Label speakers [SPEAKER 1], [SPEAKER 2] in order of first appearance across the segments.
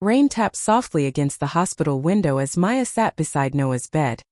[SPEAKER 1] Rain tapped softly against the hospital window as Maya sat beside Noah's bed,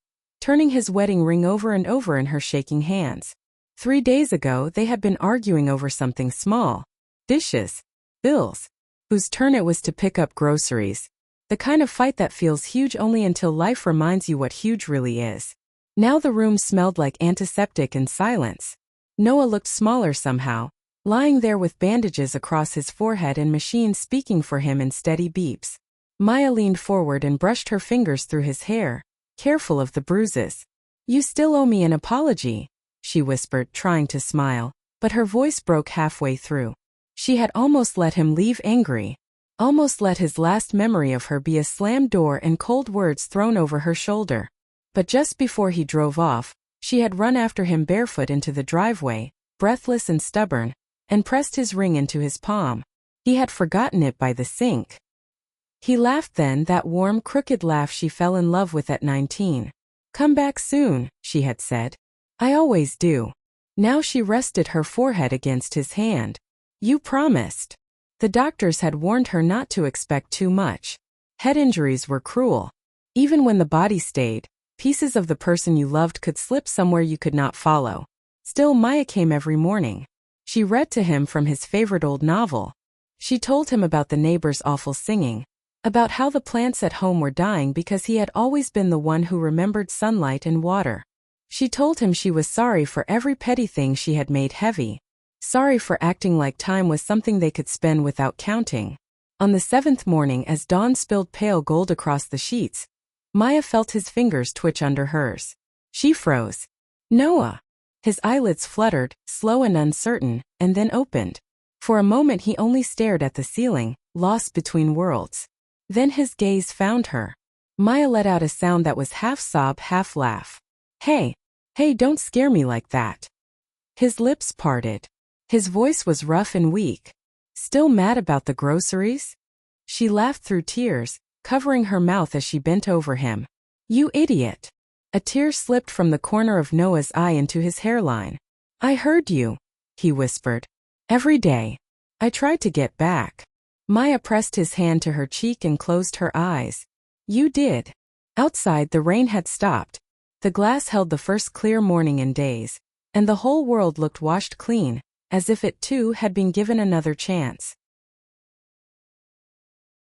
[SPEAKER 1] turning his wedding ring over and over in her shaking hands. 3 days ago they had been arguing over something small. Dishes. Bills. Whose turn it was to pick up groceries. The kind of fight that feels huge only until life reminds you what huge really is. Now the room smelled like antiseptic and silence. Noah looked smaller somehow, lying there with bandages across his forehead and machines speaking for him in steady beeps. Maya leaned forward and brushed her fingers through his hair, careful of the bruises. "You still owe me an apology," she whispered, trying to smile, but her voice broke halfway through. She had almost let him leave angry. Almost let his last memory of her be a slammed door and cold words thrown over her shoulder. But just before he drove off, she had run after him barefoot into the driveway, breathless and stubborn, and pressed his ring into his palm. He had forgotten it by the sink. He laughed then, that warm, crooked laugh she fell in love with at 19. "Come back soon," she had said. "I always do." Now she rested her forehead against his hand. "You promised." The doctors had warned her not to expect too much. Head injuries were cruel. Even when the body stayed, pieces of the person you loved could slip somewhere you could not follow. Still, Maya came every morning. She read to him from his favorite old novel. She told him about the neighbors' awful singing, about how the plants at home were dying because he had always been the one who remembered sunlight and water. She told him she was sorry for every petty thing she had made heavy. Sorry for acting like time was something they could spend without counting. On the 7th morning, as dawn spilled pale gold across the sheets, Maya felt his fingers twitch under hers. She froze. "Noah." His eyelids fluttered, slow and uncertain, and then opened. For a moment he only stared at the ceiling, lost between worlds. Then his gaze found her. Maya let out a sound that was half sob, half laugh. Hey, don't scare me like that." His lips parted. His voice was rough and weak. "Still mad about the groceries?" She laughed through tears, covering her mouth as she bent over him. "You idiot." A tear slipped from the corner of Noah's eye into his hairline. "I heard you," he whispered. "Every day. I tried to get back." Maya pressed his hand to her cheek and closed her eyes. "You did." Outside, the rain had stopped. The glass held the first clear morning in days, and the whole world looked washed clean, as if it too had been given another chance.